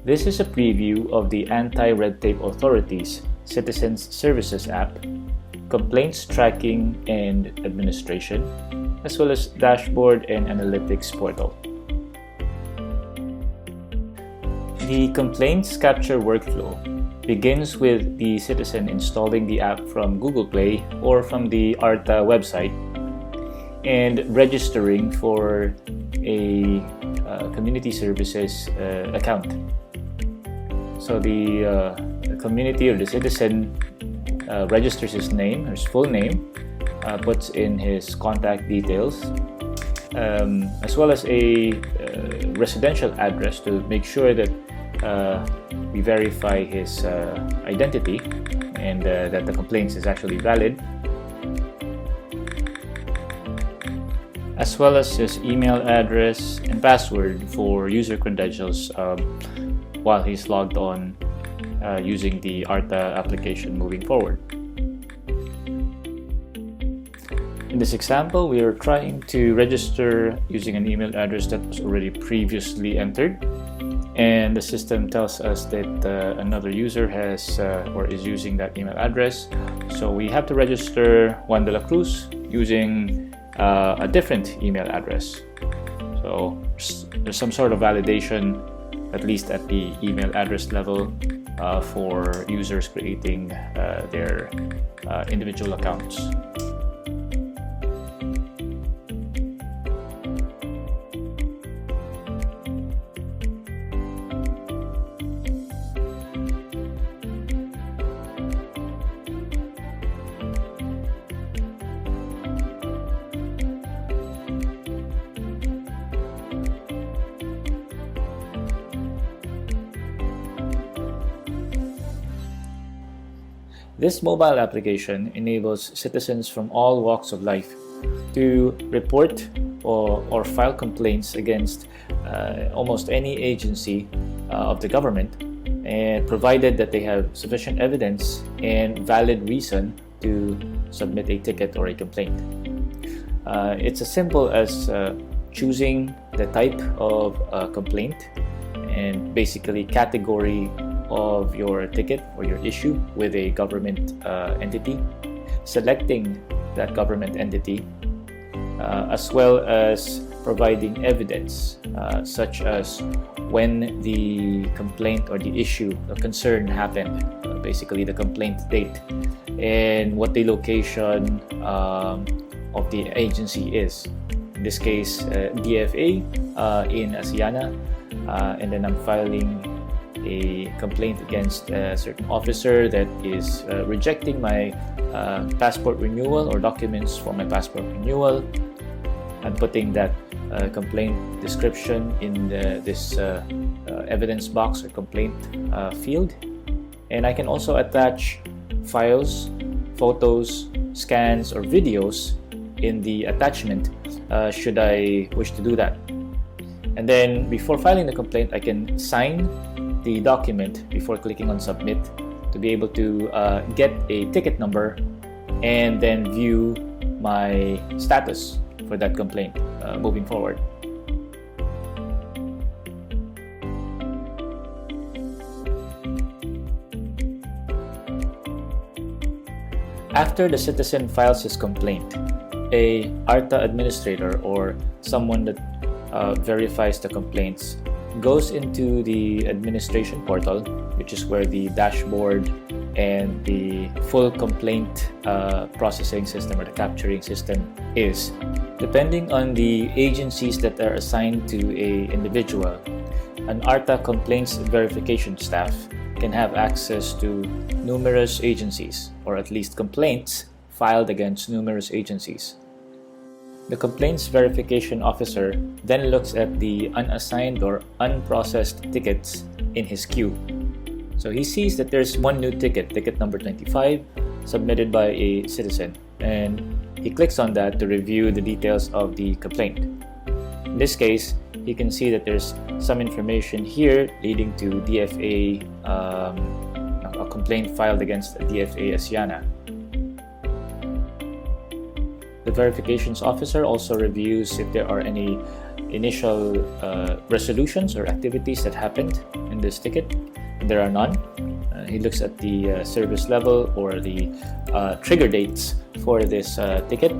This is a preview of the Anti-Red Tape Authority's Citizens Services app, Complaints Tracking and Administration, as well as Dashboard and Analytics portal. The complaints capture workflow begins with the citizen installing the app from Google Play or from the ARTA website and registering for a community services account. So the community or the citizen registers his name, his full name, puts in his contact details, as well as a residential address to make sure that we verify his identity and that the complaint is actually valid, as well as his email address and password for user credentials while he's logged on using the ARTA application moving forward. In this example, we are trying to register using an email address that was already previously entered, and the system tells us that another user has or is using that email address. So we have to register Juan de la Cruz using a different email address. So there's some sort of validation, at least at the email address level, for users creating their individual accounts. This mobile application enables citizens from all walks of life to report or file complaints against almost any agency of the government, and provided that they have sufficient evidence and valid reason to submit a ticket or a complaint. It's as simple as choosing the type of complaint and basically category of your ticket or your issue with a government entity, selecting that government entity, as well as providing evidence such as when the complaint or the issue, the concern happened, basically the complaint date, and what the location of the agency is. In this case, DFA in Asiana, and then I'm filing a complaint against a certain officer that is rejecting my passport renewal or documents for my passport renewal. I'm putting that complaint description in this evidence box or complaint field, and I can also attach files, photos, scans, or videos in the attachment should I wish to do that. And then before filing the complaint, I can sign the document before clicking on submit to be able to get a ticket number and then view my status for that complaint moving forward. After the citizen files his complaint, a ARTA administrator or someone that verifies the complaints goes into the administration portal, which is where the dashboard and the full complaint processing system or the capturing system is. Depending on the agencies that are assigned to an individual, an ARTA complaints verification staff can have access to numerous agencies, or at least complaints filed against numerous agencies. The complaints verification officer then looks at the unassigned or unprocessed tickets in his queue. So he sees that there's one new ticket, ticket number 25, submitted by a citizen, and he clicks on that to review the details of the complaint. In this case, you can see that there's some information here leading to DFA, a complaint filed against DFA Asiana. The verifications officer also reviews if there are any initial resolutions or activities that happened in this ticket. There are none. He looks at the service level or the trigger dates for this ticket,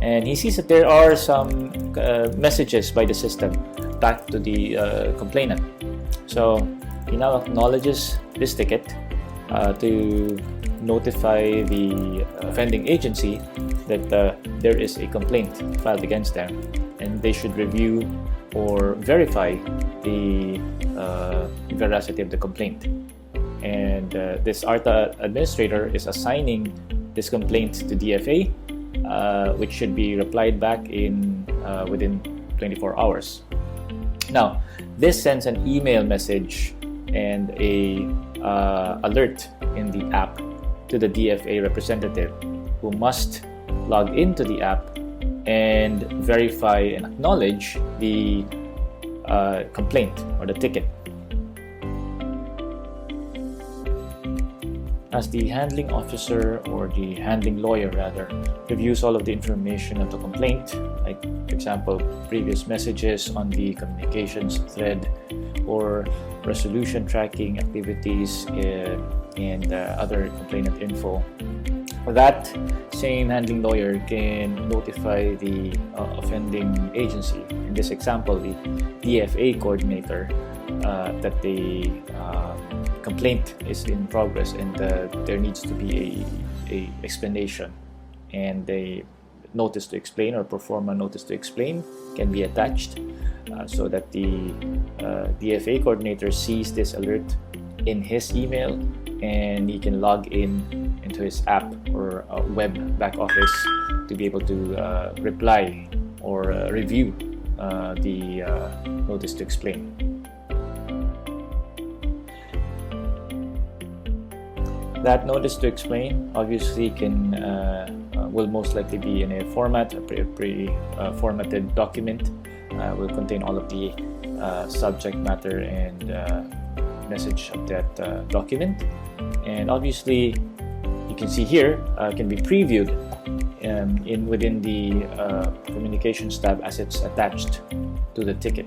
and he sees that there are some messages by the system back to the complainant. So he now acknowledges this ticket to notify the offending agency that there is a complaint filed against them, and they should review or verify the veracity of the complaint. And this ARTA administrator is assigning this complaint to DFA, which should be replied back in within 24 hours. Now, this sends an email message and a alert in the app to the DFA representative, who must log into the app and verify and acknowledge the complaint or the ticket. As the handling officer, or the handling lawyer rather, reviews all of the information of the complaint, like for example previous messages on the communications thread or resolution tracking activities and other complainant info, that same handling lawyer can notify the offending agency, in this example the DFA coordinator, that the complaint is in progress and there needs to be a explanation, and a notice to explain or pro forma notice to explain can be attached, so that the DFA coordinator sees this alert in his email, and he can log into his app or web back office to be able to reply or review the notice to explain. That notice to explain obviously will most likely be in a format, a pre-formatted document. Will contain all of the subject matter and message of that document, and obviously you can see here can be previewed within the communications tab as it's attached to the ticket.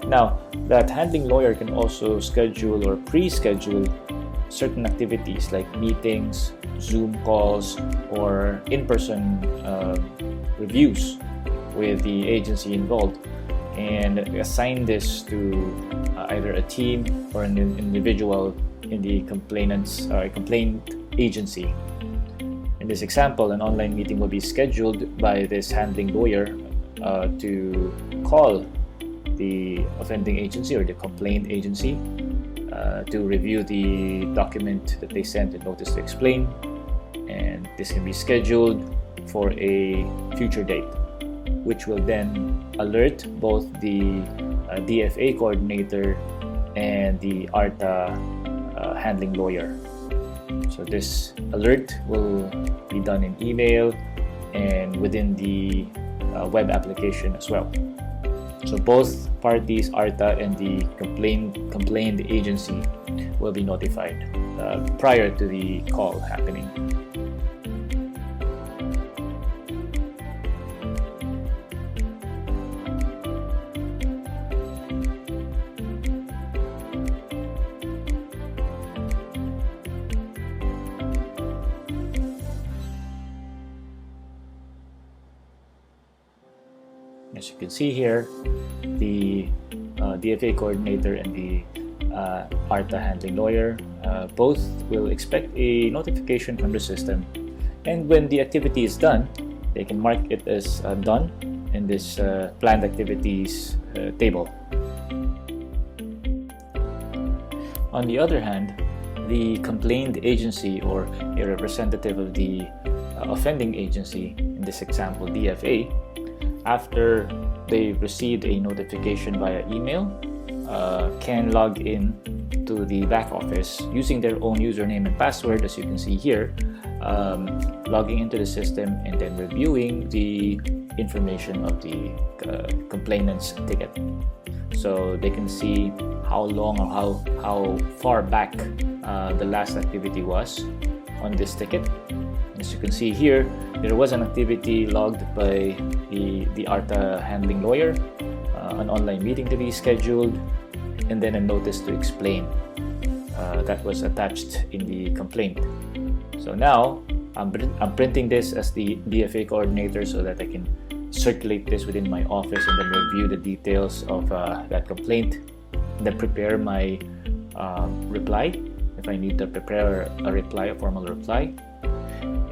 Now, that handling lawyer can also schedule or pre-schedule certain activities like meetings, Zoom calls, or in-person reviews with the agency involved, and assign this to either a team or an individual in the complaint agency. In this example, an online meeting will be scheduled by this handling lawyer to call the offending agency or the complaint agency to review the document that they sent, a notice to explain, and this can be scheduled for a future date, which will then alert both the DFA coordinator and the ARTA handling lawyer. So this alert will be done in email and within the web application as well. So both parties, ARTA and the complained agency, will be notified prior to the call happening. As you can see here, the DFA coordinator and the ARTA handling lawyer both will expect a notification from the system, and when the activity is done, they can mark it as done in this planned activities table. On the other hand, the complained agency or a representative of the offending agency, in this example DFA, after they received a notification via email, can log in to the back office using their own username and password, as you can see here, logging into the system and then reviewing the information of the complainant's ticket. So they can see how long or how far back the last activity was on this ticket. As you can see here, there was an activity logged by the ARTA handling lawyer, an online meeting to be scheduled, and then a notice to explain that was attached in the complaint. So now I'm printing this as the DFA coordinator so that I can circulate this within my office and then review the details of that complaint, and then prepare my reply if I need to prepare a reply, a formal reply.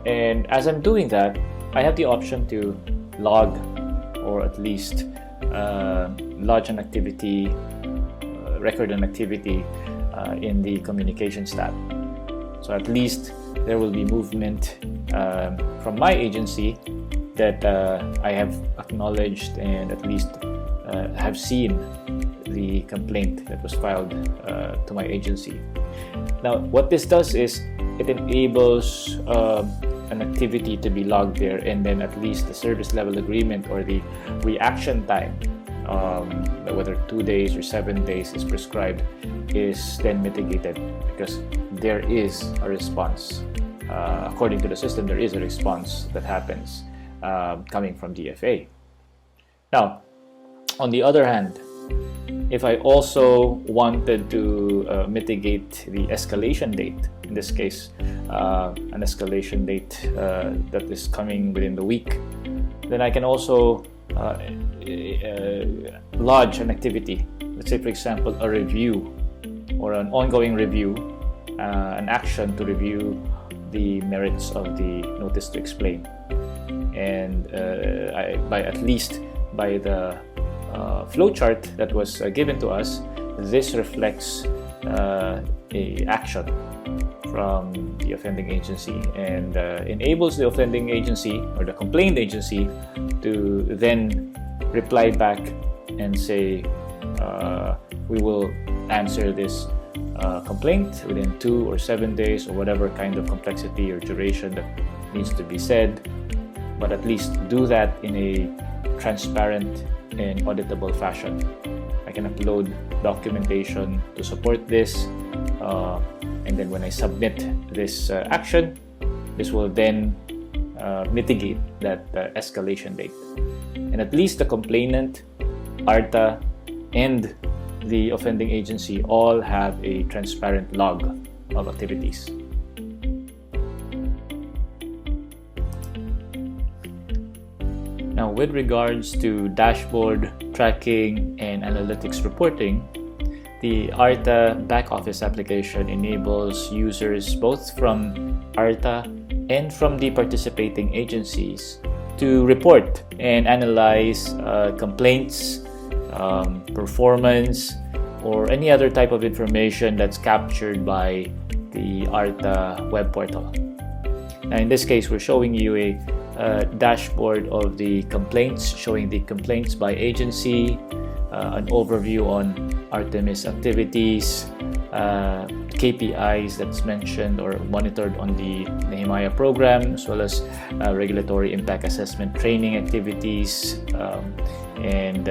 And as I'm doing that, I have the option to log or at least lodge an activity, record an activity in the communications tab. So at least there will be movement from my agency that I have acknowledged and at least have seen the complaint that was filed to my agency. Now, what this does is it enables an activity to be logged there, and then at least the service level agreement or the reaction time, whether 2 days or 7 days is prescribed, is then mitigated because there is a response. According to the system, there is a response that happens coming from DFA. Now, on the other hand, if I also wanted to mitigate the escalation date, in this case, an escalation date that is coming within the week, then I can also lodge an activity. Let's say, for example, a review or an ongoing review, an action to review the merits of the notice to explain. And by the flowchart that was given to us, this reflects a action from the offending agency and enables the offending agency or the complained agency to then reply back and say, we will answer this complaint within 2 or 7 days or whatever kind of complexity or duration that needs to be said, but at least do that in a transparent and auditable fashion. I can upload documentation to support this, and then when I submit this action, this will then mitigate that escalation date. And at least the complainant, ARTA, and the offending agency all have a transparent log of activities. Now, with regards to dashboard tracking and analytics reporting, the ARTA back office application enables users both from ARTA and from the participating agencies to report and analyze complaints, performance, or any other type of information that's captured by the ARTA web portal. Now, in this case, we're showing you a dashboard of the complaints, showing the complaints by agency, an overview on Artemis activities, KPIs that's mentioned or monitored on the Nehemiah program, as well as regulatory impact assessment training activities, and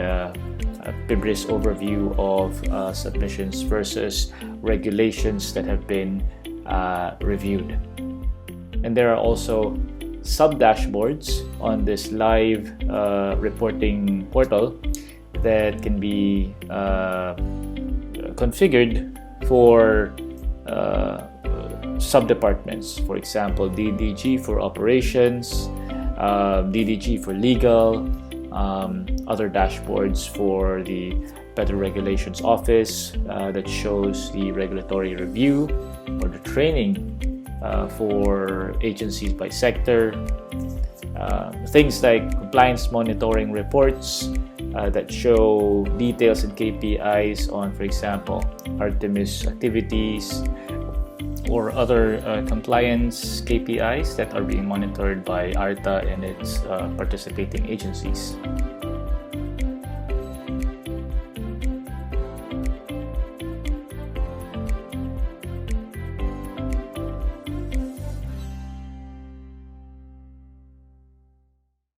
PIBRIS overview of submissions versus regulations that have been reviewed. And there are also sub-dashboards on this live reporting portal that can be configured for sub-departments. For example, DDG for operations, DDG for legal, other dashboards for the Better Regulations Office that shows the regulatory review or the training for agencies by sector, things like compliance monitoring reports that show details and KPIs on, for example, Artemis activities or other compliance KPIs that are being monitored by ARTA and its participating agencies.